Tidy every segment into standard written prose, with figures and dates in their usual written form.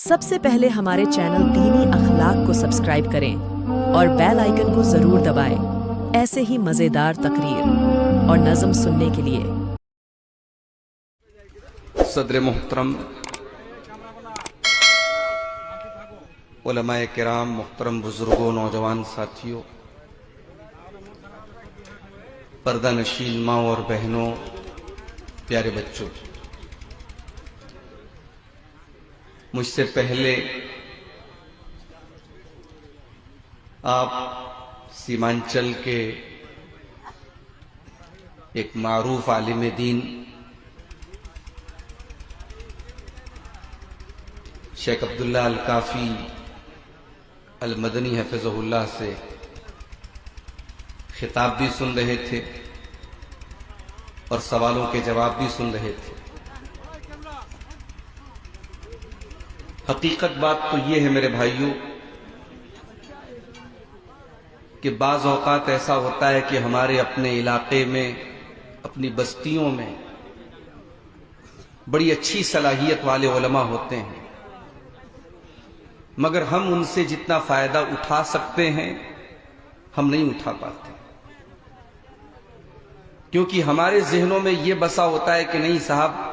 سب سے پہلے ہمارے چینل دینی اخلاق کو سبسکرائب کریں اور بیل آئیکن کو ضرور دبائیں ایسے ہی مزیدار تقریر اور نظم سننے کے لیے۔ صدر محترم، علماء کرام، محترم بزرگوں، نوجوان ساتھیوں، پردہ نشین ماں اور بہنوں، پیارے بچوں، مجھ سے پہلے آپ سیمانچل کے ایک معروف عالم دین شیخ عبداللہ الکافی المدنی حفظہ اللہ سے خطاب بھی سن رہے تھے اور سوالوں کے جواب بھی سن رہے تھے۔ حقیقت بات تو یہ ہے میرے بھائیوں کہ بعض اوقات ایسا ہوتا ہے کہ ہمارے اپنے علاقے میں، اپنی بستیوں میں بڑی اچھی صلاحیت والے علماء ہوتے ہیں، مگر ہم ان سے جتنا فائدہ اٹھا سکتے ہیں ہم نہیں اٹھا پاتے، کیونکہ ہمارے ذہنوں میں یہ بسا ہوتا ہے کہ نہیں صاحب،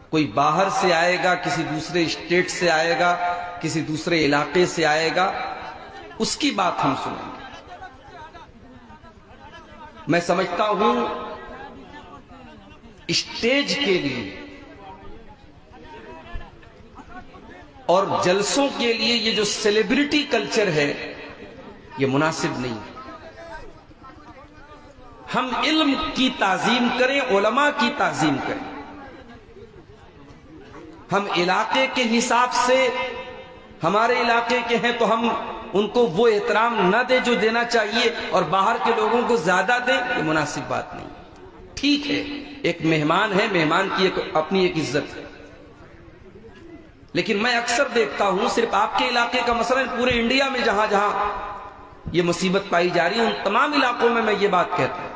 کوئی باہر سے آئے گا، کسی دوسرے اسٹیٹ سے آئے گا، کسی دوسرے علاقے سے آئے گا، اس کی بات ہم سنیں گے۔ میں سمجھتا ہوں اسٹیج کے لیے اور جلسوں کے لیے یہ جو سیلیبریٹی کلچر ہے یہ مناسب نہیں ہے۔ ہم علم کی تعظیم کریں، علماء کی تعظیم کریں۔ ہم علاقے کے حساب سے، ہمارے علاقے کے ہیں تو ہم ان کو وہ احترام نہ دیں جو دینا چاہیے اور باہر کے لوگوں کو زیادہ دیں، یہ مناسب بات نہیں۔ ٹھیک ہے، ایک مہمان ہے، مہمان کی اپنی ایک عزت ہے، لیکن میں اکثر دیکھتا ہوں صرف آپ کے علاقے کا مسئلہ، پورے انڈیا میں جہاں جہاں یہ مصیبت پائی جا رہی ہے ان تمام علاقوں میں یہ بات کہتا ہوں،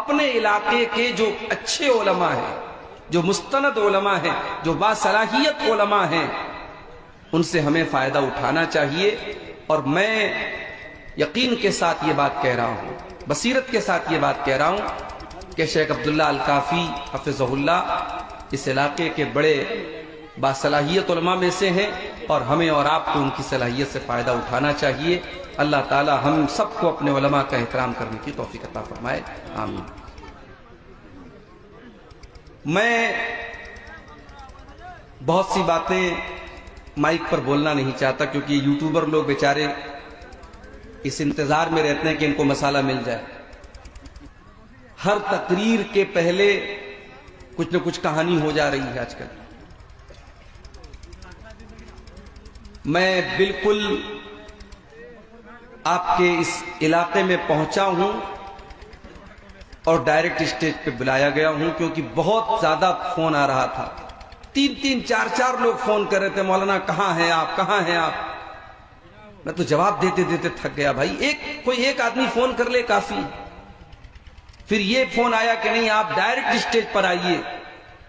اپنے علاقے کے جو اچھے علماء ہیں، جو مستند علماء ہیں، جو باصلاحیت علماء ہیں، ان سے ہمیں فائدہ اٹھانا چاہیے۔ اور میں یقین کے ساتھ یہ بات کہہ رہا ہوں، بصیرت کے ساتھ یہ بات کہہ رہا ہوں کہ شیخ عبداللہ الکافی حفظہ اللہ اس علاقے کے بڑے باصلاحیت علماء میں سے ہیں اور ہمیں اور آپ کو ان کی صلاحیت سے فائدہ اٹھانا چاہیے۔ اللہ تعالی ہم سب کو اپنے علماء کا احترام کرنے کی توفیق عطا فرمائے، آمین۔ میں بہت سی باتیں مائک پر بولنا نہیں چاہتا کیونکہ یوٹیوبر لوگ بیچارے اس انتظار میں رہتے ہیں کہ ان کو مسئلہ مل جائے۔ ہر تقریر کے پہلے کچھ نہ کچھ کہانی ہو جا رہی ہے آج کل۔ میں بالکل آپ کے اس علاقے میں پہنچا ہوں اور ڈائریکٹ اسٹیج پہ بلایا گیا ہوں کیونکہ بہت زیادہ فون آ رہا تھا، 3-4 لوگ فون کر رہے تھے، مولانا کہاں ہیں آپ، کہاں ہیں آپ؟ میں تو جواب دیتے دیتے تھک گیا۔ بھائی کوئی ایک آدمی فون کر لے کافی۔ پھر یہ فون آیا کہ نہیں آپ ڈائریکٹ اسٹیج پر آئیے،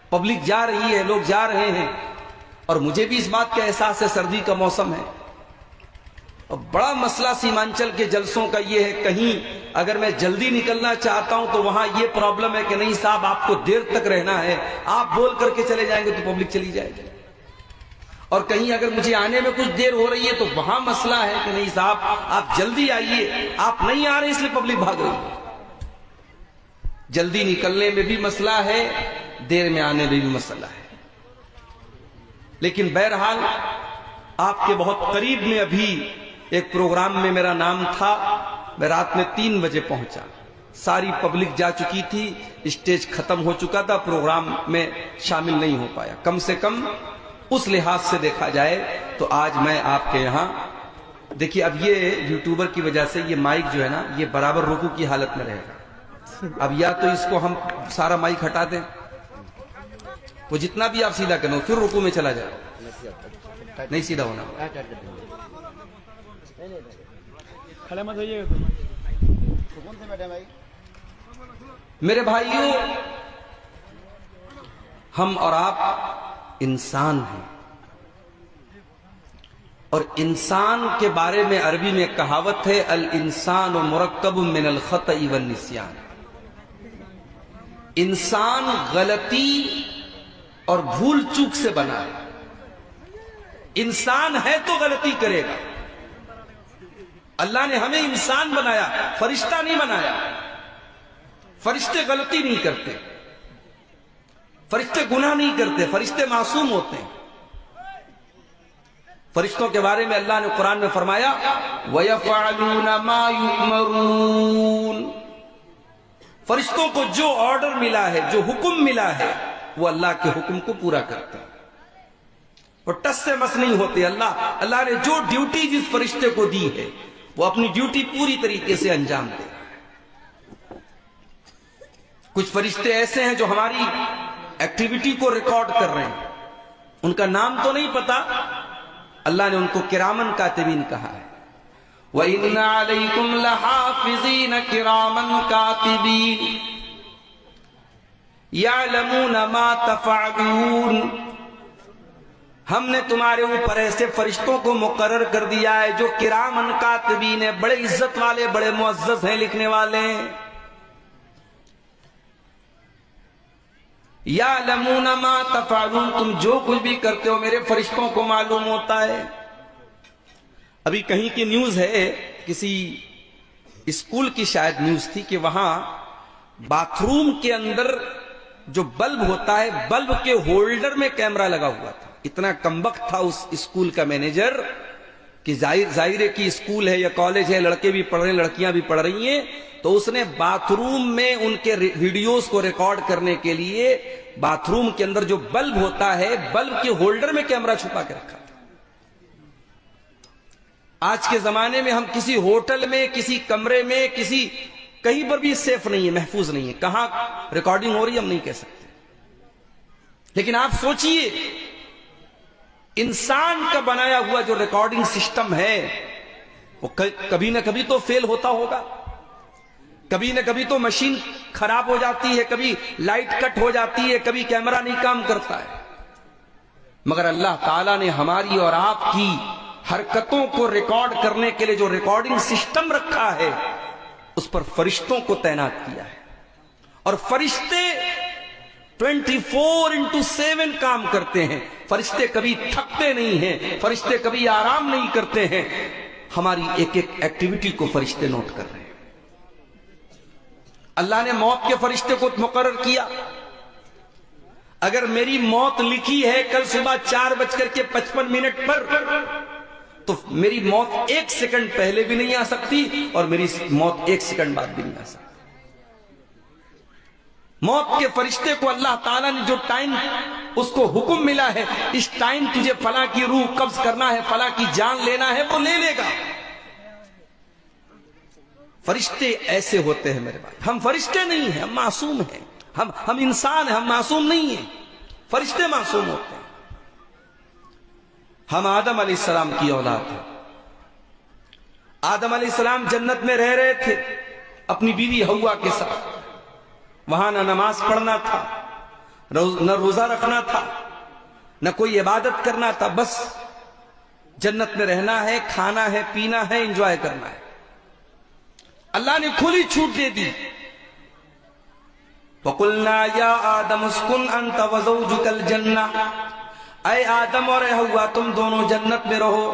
پبلک جا رہی ہے، لوگ جا رہے ہیں، اور مجھے بھی اس بات کا احساس ہے سردی کا موسم ہے۔ اور بڑا مسئلہ سیمانچل کے جلسوں کا یہ ہے، کہیں اگر میں جلدی نکلنا چاہتا ہوں تو وہاں یہ پرابلم ہے کہ نہیں صاحب آپ کو دیر تک رہنا ہے، آپ بول کر کے چلے جائیں گے تو پبلک چلی جائے گی، اور کہیں اگر مجھے آنے میں کچھ دیر ہو رہی ہے تو وہاں مسئلہ ہے کہ نہیں صاحب آپ جلدی آئیے، آپ نہیں آ رہے اس لیے پبلک بھاگ رہی ہے۔ جلدی نکلنے میں بھی مسئلہ ہے، دیر میں آنے میں بھی مسئلہ ہے، لیکن بہرحال آپ کے بہت قریب میں ابھی ایک پروگرام میں میرا نام تھا، میں رات میں 3 بجے پہنچا، ساری پبلک جا چکی تھی، اسٹیج ختم ہو چکا تھا، پروگرام میں شامل نہیں ہو پایا۔ کم سے کم اس لحاظ سے دیکھا جائے تو آج میں آپ کے یہاں دیکھیے، اب یہ یوٹیوبر کی وجہ سے یہ مائک جو ہے نا یہ برابر رکوع کی حالت میں رہے گا۔ اب یا تو اس کو ہم سارا مائک ہٹا دیں، وہ جتنا بھی آپ سیدھا کرنا پھر رکوع میں چلا جائے، نہیں سیدھا ہونا۔ میرے بھائیوں، ہم اور آپ انسان ہیں، اور انسان کے بارے میں عربی میں کہاوت ہے الانسان مرکب من الخطأ والنسیان. انسان غلطی اور بھول چوک سے بنا ہے. انسان ہے تو غلطی کرے گا. اللہ نے ہمیں انسان بنایا، فرشتہ نہیں بنایا. فرشتے غلطی نہیں کرتے، فرشتے گناہ نہیں کرتے، فرشتے معصوم ہوتے ہیں. فرشتوں کے بارے میں اللہ نے قرآن میں فرمایا وَيَفْعَلُونَ مَا يُؤْمَرُونَ. فرشتوں کو جو آرڈر ملا ہے، جو حکم ملا ہے، وہ اللہ کے حکم کو پورا کرتے ہیں اور ٹس سے مس نہیں ہوتے. اللہ نے جو ڈیوٹی جس فرشتے کو دی ہے وہ اپنی ڈیوٹی پوری طریقے سے انجام دے رہا ہے. کچھ فرشتے ایسے ہیں جو ہماری ایکٹیویٹی کو ریکارڈ کر رہے ہیں. ان کا نام تو نہیں پتا، اللہ نے ان کو کرامن کاتبین کہا ہے. وَإِنَّ عَلَيْكُمْ لَحَافِظِينَ كِرَامًا كَاتِبِينَ يَعْلَمُونَ مَا تَفْعَلُونَ. ہم نے تمہارے اوپر ایسے فرشتوں کو مقرر کر دیا ہے جو کرامن کاتبین ہیں، بڑے عزت والے، بڑے معزز ہیں، لکھنے والے ہیں. یعلمون ما تفعلون، تم جو کچھ بھی کرتے ہو میرے فرشتوں کو معلوم ہوتا ہے. ابھی کہیں کی نیوز ہے، کسی اسکول کی شاید نیوز تھی کہ وہاں باتھ روم کے اندر جو بلب ہوتا ہے، بلب کے ہولڈر میں کیمرہ لگا ہوا تھا. اتنا کمبخت تھا اس اسکول کا مینیجر کہ ظاہر ہے کہ اسکول ہے یا کالج ہے، لڑکے بھی پڑھ رہے ہیں، لڑکیاں بھی پڑھ رہی ہیں، تو اس نے باتھ روم میں ان کے ویڈیوز کو ریکارڈ کرنے کے لیے باتھ روم کے اندر جو بلب ہوتا ہے، بلب کے ہولڈر میں کیمرہ چھپا کے رکھا تھا. آج کے زمانے میں ہم کسی ہوٹل میں، کسی کمرے میں، کہیں پر بھی سیف نہیں ہے، محفوظ نہیں ہے. کہاں ریکارڈنگ ہو رہی ہے ہم نہیں کہہ سکتے. لیکن آپ سوچئے انسان کا بنایا ہوا جو ریکارڈنگ سسٹم ہے وہ کبھی نہ کبھی تو فیل ہوتا ہوگا، کبھی نہ کبھی تو مشین خراب ہو جاتی ہے، کبھی لائٹ کٹ ہو جاتی ہے، کبھی کیمرہ نہیں کام کرتا ہے. مگر اللہ تعالیٰ نے ہماری اور آپ کی حرکتوں کو ریکارڈ کرنے کے لیے جو ریکارڈنگ سسٹم رکھا ہے اس پر فرشتوں کو تعینات کیا ہے. اور فرشتے 24/7 کام کرتے ہیں. فرشتے کبھی تھکتے نہیں ہیں، فرشتے کبھی آرام نہیں کرتے ہیں. ہماری ایک ایک ایکٹیویٹی کو فرشتے نوٹ کر رہے ہیں. اللہ نے موت کے فرشتے کو مقرر کیا. اگر میری موت لکھی ہے کل صبح 4:55 پر، تو میری موت 1 سیکنڈ پہلے بھی نہیں آ سکتی اور میری موت 1 سیکنڈ بعد بھی نہیں آ سکتی. موت کے فرشتے کو اللہ تعالیٰ نے جو ٹائم اس کو حکم ملا ہے، اس ٹائم تجھے فلاں کی روح قبض کرنا ہے، فلاں کی جان لینا ہے، وہ لے لے گا. فرشتے ایسے ہوتے ہیں میرے بھائی. ہم فرشتے نہیں ہیں، ہم معصوم ہیں. ہم انسان ہیں، ہم معصوم نہیں ہیں. فرشتے معصوم ہوتے ہیں. ہم آدم علیہ السلام کی اولاد ہیں. آدم علیہ السلام جنت میں رہ رہے تھے اپنی بیوی حوا کے ساتھ. وہاں نہ نماز پڑھنا تھا، نہ روزہ رکھنا تھا، نہ کوئی عبادت کرنا تھا. بس جنت میں رہنا ہے، کھانا ہے، پینا ہے، انجوائے کرنا ہے. اللہ نے کھلی چھوٹ دے دی. وَقُلْنَا يَا آدَمُ اسْكُنْ أَنْتَ وَزَوْجُكَ الْجَنَّةَ، اے آدم اور اے حوا تم دونوں جنت میں رہو،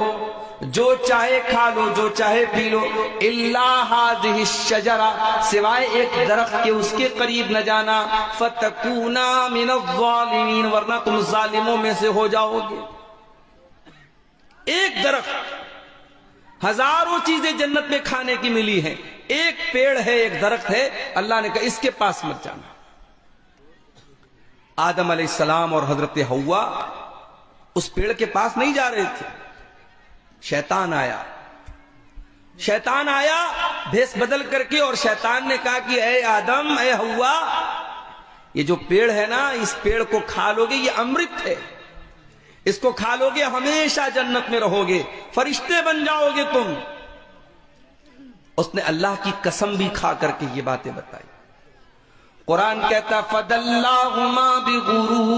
جو چاہے کھا لو، جو چاہے پی لو، إِلَّا هَذِهِ الشَّجَرَةِ، سوائے ایک درخت کے اس کے قریب نہ جانا، فَتَكُونَا مِنَ الظَّالِمِينَ، ورنہ تم ظالموں میں سے ہو جاؤ گے. ایک درخت، ہزاروں چیزیں جنت میں کھانے کی ملی ہیں، ایک پیڑ ہے، ایک درخت ہے، اللہ نے کہا اس کے پاس مت جانا. آدم علیہ السلام اور حضرت حوا اس پیڑ کے پاس نہیں جا رہے تھے. شیطان آیا بھیس بدل کر کے، اور شیطان نے کہا کہ اے آدم، اے حوا، یہ جو پیڑ ہے نا، اس پیڑ کو کھا لو گے، یہ امرت ہے، اس کو کھا لو گے ہمیشہ جنت میں رہو گے، فرشتے بن جاؤ گے تم. اس نے اللہ کی قسم بھی کھا کر کے یہ باتیں بتائی. قرآن کہتا فَدَلَّاهُمَا بِغُرُورٍ،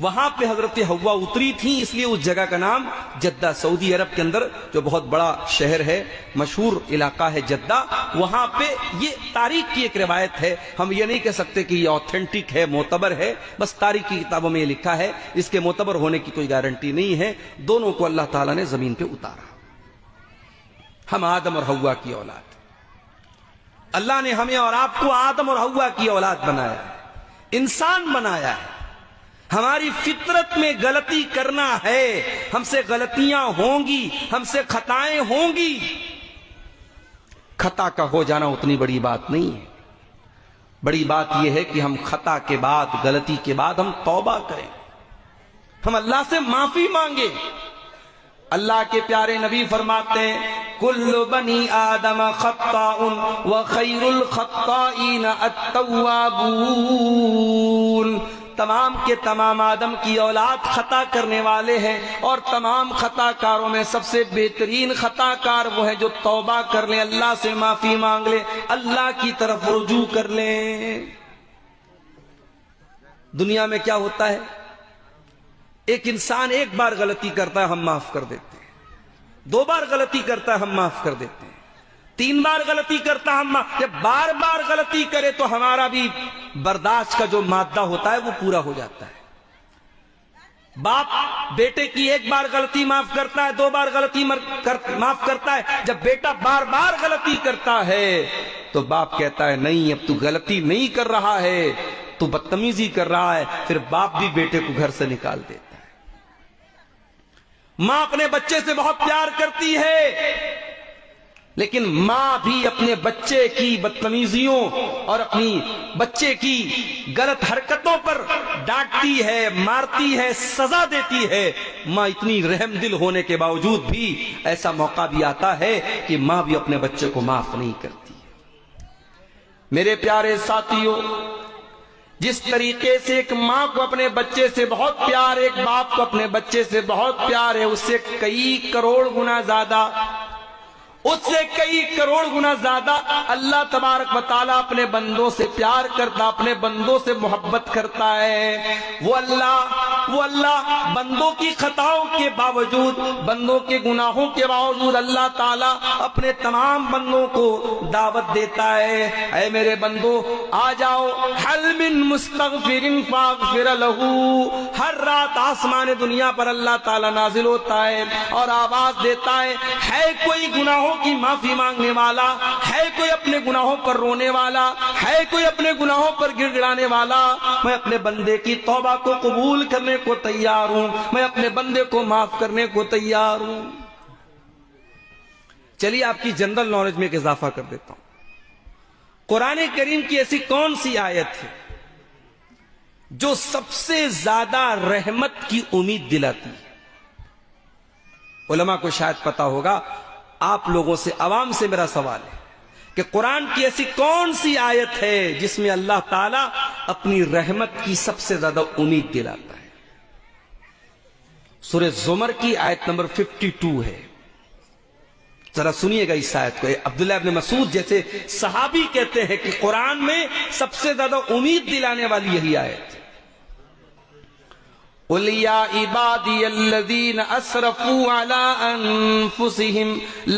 وہاں پہ حضرت حوا اتری تھیں، اس لیے اس جگہ کا نام جدہ، سعودی عرب کے اندر جو بہت بڑا شہر ہے، مشہور علاقہ ہے جدہ، وہاں پہ یہ تاریخ کی ایک روایت ہے، ہم یہ نہیں کہہ سکتے کہ یہ اوتھینٹک ہے، معتبر ہے، بس تاریخ کی کتابوں میں یہ لکھا ہے، اس کے معتبر ہونے کی کوئی گارنٹی نہیں ہے۔ دونوں کو اللہ تعالیٰ نے زمین پہ اتارا۔ ہم آدم اور حوا کی اولاد، اللہ نے ہمیں اور آپ کو آدم اور حوا کی اولاد بنایا ہے، انسان بنایا ہے۔ ہماری فطرت میں غلطی کرنا ہے، ہم سے غلطیاں ہوں گی، ہم سے خطائیں ہوں گی۔ خطا کا ہو جانا اتنی بڑی بات نہیں ہے، بڑی بات یہ ہے کہ ہم خطا کے بعد، غلطی کے بعد ہم توبہ کریں، ہم اللہ سے معافی مانگیں۔ اللہ کے پیارے نبی فرماتے ہیں کل بنی آدم خطاء وخیر الخطائین التوابون، تمام کے تمام آدم کی اولاد خطا کرنے والے ہیں، اور تمام خطا کاروں میں سب سے بہترین خطا کار وہ ہے جو توبہ کر لیں، اللہ سے معافی مانگ لیں، اللہ کی طرف رجوع کر لیں۔ دنیا میں کیا ہوتا ہے، ایک انسان ایک بار غلطی کرتا ہے ہم معاف کر دیتے ہیں، 2 بار غلطی کرتا ہے ہم معاف کر دیتے ہیں، 3 بار غلطی کرتا ہے ہم جب بار بار غلطی کرے تو ہمارا بھی برداشت کا جو مادہ ہوتا ہے وہ پورا ہو جاتا ہے۔ باپ بیٹے کی 1 بار غلطی معاف کرتا ہے، 2 بار غلطی معاف کرتا ہے، جب بیٹا بار بار غلطی کرتا ہے تو باپ کہتا ہے نہیں اب تو غلطی نہیں کر رہا ہے، تو بدتمیزی کر رہا ہے، پھر باپ بھی بیٹے کو گھر سے نکال دیتا ہے۔ ماں اپنے بچے سے بہت پیار کرتی ہے، لیکن ماں بھی اپنے بچے کی بدتمیزیوں اور اپنی بچے کی غلط حرکتوں پر ڈانٹتی ہے، مارتی ہے، سزا دیتی ہے۔ ماں اتنی رحم دل ہونے کے باوجود بھی ایسا موقع بھی آتا ہے کہ ماں بھی اپنے بچے کو معاف نہیں کرتی۔ میرے پیارے ساتھیوں، جس طریقے سے ایک ماں کو اپنے بچے سے بہت پیار، ایک باپ کو اپنے بچے سے بہت پیار ہے، اس سے کئی کروڑ گنا زیادہ، اس سے کئی کروڑ گنا زیادہ اللہ تبارک و تعالیٰ اپنے بندوں سے پیار کرتا، اپنے بندوں سے محبت کرتا ہے۔ وہ اللہ بندوں کی خطاؤں کے باوجود، بندوں کے گناہوں کے باوجود اللہ تعالیٰ اپنے تمام بندوں کو دعوت دیتا ہے، اے میرے بندو آ جاؤ، حل من مستغفر فاغفر لہ۔ ہر رات آسمان دنیا پر اللہ تعالیٰ نازل ہوتا ہے اور آواز دیتا ہے کوئی گناہوں کی معافی مانگنے والا ہے، کوئی اپنے گناہوں پر رونے والا ہے، کوئی اپنے گناہوں پر گڑ گڑانے والا، میں اپنے بندے کی توبہ کو قبول کرنے کو تیار ہوں، میں اپنے بندے کو معاف کرنے کو تیار ہوں۔ چلیے آپ کی جنرل نالج میں ایک اضافہ کر دیتا ہوں۔ قرآن کریم کی ایسی کون سی آیت ہے جو سب سے زیادہ رحمت کی امید دلاتی ہے؟ علماء کو شاید پتا ہوگا، آپ لوگوں سے، عوام سے میرا سوال ہے کہ قرآن کی ایسی کون سی آیت ہے جس میں اللہ تعالیٰ اپنی رحمت کی سب سے زیادہ امید دلاتا ہے؟ سورہ زمر کی آیت نمبر 52 ہے، ذرا سنیے گا اس آیت کو۔ عبداللہ ابن مسعود جیسے صحابی کہتے ہیں کہ قرآن میں سب سے زیادہ امید دلانے والی یہی آیت ہے۔ قُلْ يَا عِبَادِيَ الَّذِينَ أَسْرَفُوا عَلَىٰ أَنفُسِهِمْ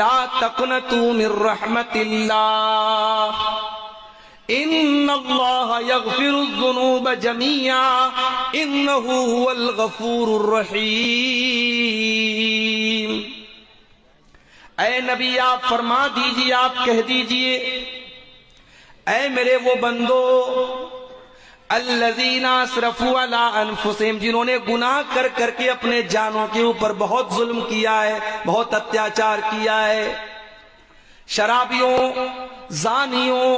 لَا تَقْنَطُوا مِن رَّحْمَةِ اللَّهِ إِنَّ اللَّهَ يَغْفِرُ الذُّنُوبَ جَمِيعًا إِنَّهُ هُوَ الْغَفُورُ الرَّحِيمُ۔ اے نبی آپ فرما دیجئے، آپ کہہ دیجئے، اے میرے وہ بندو، الذین اسرفوا علی انفسہم، جنہوں نے گناہ کر کر کے اپنے جانوں کے اوپر بہت ظلم کیا ہے، بہت اتیاچار کیا ہے، شرابیوں، زانیوں،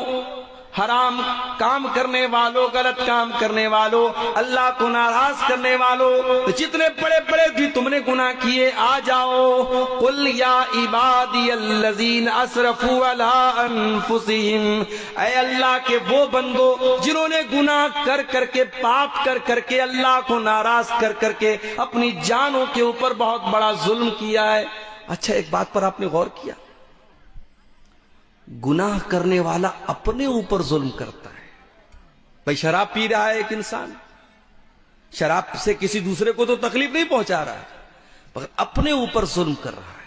حرام کام کرنے والوں، غلط کام کرنے والوں، اللہ کو ناراض کرنے والوں، جتنے بڑے بڑے بھی تم نے گناہ کیے، آ جاؤ۔ قل یا عبادی الذین اسرفوا علی انفسہم، اے اللہ کے وہ بندو جنہوں نے گناہ کر کر کے، پاپ کر کر کے، اللہ کو ناراض کر کر کے اپنی جانوں کے اوپر بہت بڑا ظلم کیا ہے۔ اچھا ایک بات پر آپ نے غور کیا، گناہ کرنے والا اپنے اوپر ظلم کرتا ہے۔ بھئی شراب پی رہا ہے ایک انسان، شراب سے کسی دوسرے کو تو تکلیف نہیں پہنچا رہا ہے، مگر اپنے اوپر ظلم کر رہا ہے۔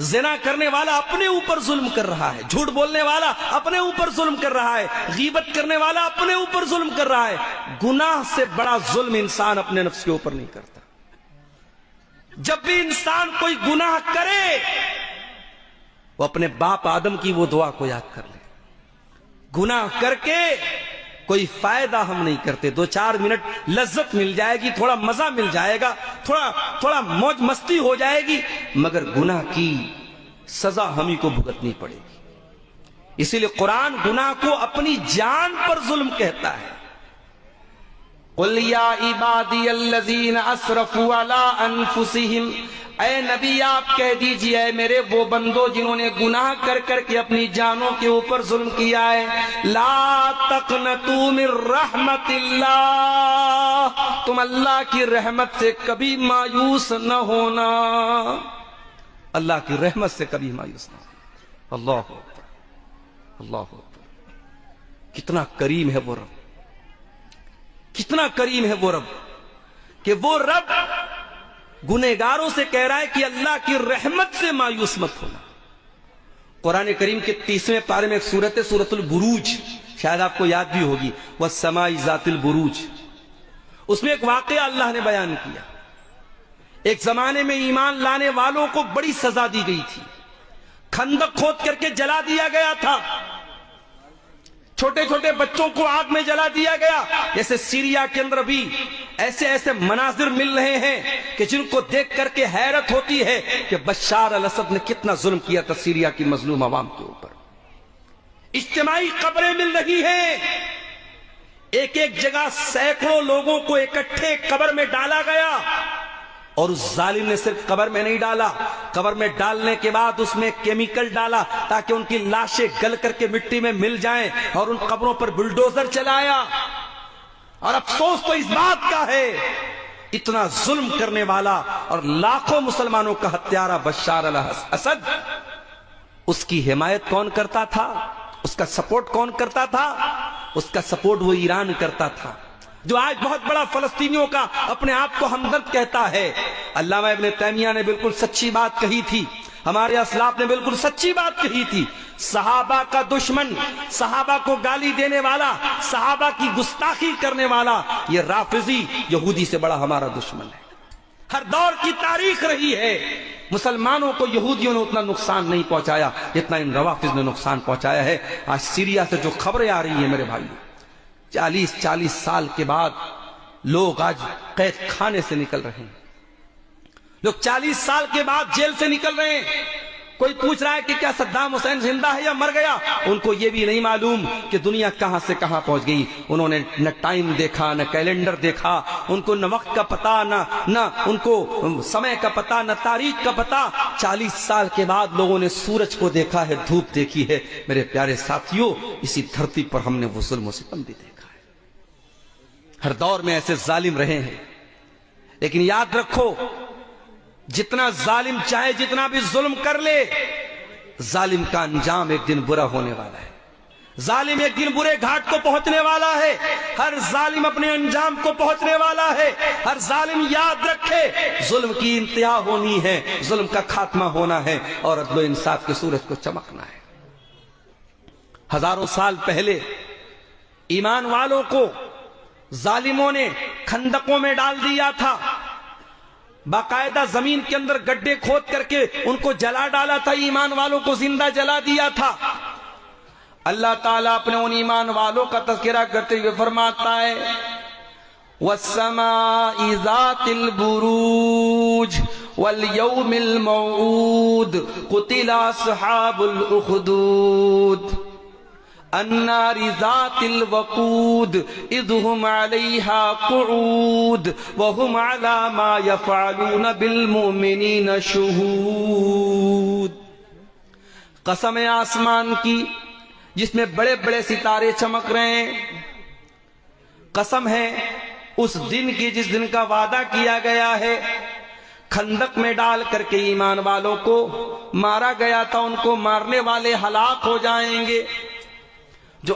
زنا کرنے والا اپنے اوپر ظلم کر رہا ہے، جھوٹ بولنے والا اپنے اوپر ظلم کر رہا ہے، غیبت کرنے والا اپنے اوپر ظلم کر رہا ہے۔ گناہ سے بڑا ظلم انسان اپنے نفس کے اوپر نہیں کرتا۔ جب بھی انسان کوئی گناہ کرے وہ اپنے باپ آدم کی وہ دعا کو یاد کر لے، گناہ کر کے کوئی فائدہ ہم نہیں کرتے، 2-4 منٹ لذت مل جائے گی، تھوڑا مزہ مل جائے گا، تھوڑا موج مستی ہو جائے گی، مگر گناہ کی سزا ہمیں کو بھگتنی پڑے گی۔ اسی لیے قرآن گناہ کو اپنی جان پر ظلم کہتا ہے۔ قل یا عبادی الذین اسرفوا علی انفسہم، اے نبی آپ کہہ دیجئے اے میرے وہ بندوں جنہوں نے گناہ کر کر کے اپنی جانوں کے اوپر ظلم کیا ہے، لا تقنطوا من رحمت اللہ، تم اللہ کی رحمت سے کبھی مایوس نہ ہونا، اللہ کی رحمت سے کبھی مایوس نہ ہونا۔ اللہ اکبر، اللہ اکبر، کتنا کریم ہے وہ رب، کتنا کریم ہے وہ رب، کہ وہ رب گنہگاروں سے کہہ رہا ہے کہ اللہ کی رحمت سے مایوس مت ہونا۔ قرآن کریم کے 30ویں پارے میں ایک سورت ہے، سورت البروج، شاید آپ کو یاد بھی ہوگی، والسماء ذات البروج۔ اس میں ایک واقعہ اللہ نے بیان کیا۔ ایک زمانے میں ایمان لانے والوں کو بڑی سزا دی گئی تھی، خندق کھود کر کے جلا دیا گیا تھا، چھوٹے چھوٹے بچوں کو آگ میں جلا دیا گیا۔ جیسے سیریا کے اندر بھی ایسے مناظر مل رہے ہیں کہ جن کو دیکھ کر کے حیرت ہوتی ہے کہ بشار الاسد نے کتنا ظلم کیا تھا سیریا کی مظلوم عوام کے اوپر۔ اجتماعی قبریں مل رہی ہیں، ایک ایک جگہ سینکڑوں لوگوں کو اکٹھے قبر میں ڈالا گیا، اور اس ظالم نے صرف قبر میں نہیں ڈالا، قبر میں ڈالنے کے بعد اس میں کیمیکل ڈالا تاکہ ان کی لاشیں گل کر کے مٹی میں مل جائیں، اور ان قبروں پر بلڈوزر چلایا۔ اور افسوس تو اس بات کا ہے، اتنا ظلم کرنے والا اور لاکھوں مسلمانوں کا ہتھیارہ بشار الاسد، اس کی حمایت کون کرتا تھا؟ اس کا سپورٹ کون کرتا تھا؟ اس کا سپورٹ وہ ایران کرتا تھا، جو آج بہت بڑا فلسطینیوں کا اپنے آپ کو ہمدرد کہتا ہے۔ علامہ ابن تیمیہ نے بالکل سچی بات کہی تھی، ہمارے اسلاف نے بالکل سچی بات کہی تھی، صحابہ کا دشمن، صحابہ کو گالی دینے والا، صحابہ کی گستاخی کرنے والا، یہ رافضی یہودی سے بڑا ہمارا دشمن ہے۔ ہر دور کی تاریخ رہی ہے، مسلمانوں کو یہودیوں نے اتنا نقصان نہیں پہنچایا جتنا ان روافض نے نقصان پہنچایا ہے۔ آج سیریا سے جو خبریں آ رہی ہیں میرے بھائیو، 40 سال کے بعد لوگ آج قید خانے سے نکل رہے ہیں، لوگ 40 سال کے بعد جیل سے نکل رہے ہیں۔ کوئی پوچھ رہا ہے کہ کیا صدام حسین زندہ ہے یا مر گیا؟ ان کو یہ بھی نہیں معلوم کہ دنیا کہاں سے کہاں پہنچ گئی۔ انہوں نے نہ ٹائم دیکھا، نہ کیلنڈر دیکھا، ان کو نہ وقت کا پتہ، نہ ان کو سمے کا پتہ، نہ تاریخ کا پتہ۔ 40 سال کے بعد لوگوں نے سورج کو دیکھا ہے، دھوپ دیکھی ہے۔ میرے پیارے ساتھیوں، اسی دھرتی پر ہم نے وہ ظلم و ستم بھی دیکھا ہے۔ ہر دور میں ایسے ظالم رہے ہیں، لیکن یاد رکھو، جتنا ظالم چاہے جتنا بھی ظلم کر لے، ظالم کا انجام ایک دن برا ہونے والا ہے، ظالم ایک دن برے گھاٹ کو پہنچنے والا ہے، ہر ظالم اپنے انجام کو پہنچنے والا ہے۔ ہر ظالم یاد رکھے، ظلم کی انتہا ہونی ہے، ظلم کا خاتمہ ہونا ہے، اور عدل و انصاف کے سورج کو چمکنا ہے۔ ہزاروں سال پہلے ایمان والوں کو ظالموں نے خندقوں میں ڈال دیا تھا، باقاعدہ زمین کے اندر گڈھے کھود کر کے ان کو جلا ڈالا تھا، ایمان والوں کو زندہ جلا دیا تھا۔ اللہ تعالیٰ اپنے ان ایمان والوں کا تذکرہ کرتے ہوئے فرماتا ہے، وَالسَّمَاءِ ذَاتِ الْبُرُوجِ وَالْيَوْمِ الْمَوْعُودِ قُتِلَ أَصْحَابُ الْأُخْدُودِ النار ذات الوقود اذ هم عليها قعود وهم على ما يفعلون بالمؤمنين شهود۔ قسم آسمان کی جس میں بڑے بڑے ستارے چمک رہے ہیں، قسم ہے اس دن کی جس دن کا وعدہ کیا گیا ہے، خندق میں ڈال کر کے ایمان والوں کو مارا گیا تھا، ان کو مارنے والے ہلاک ہو جائیں گے۔ جو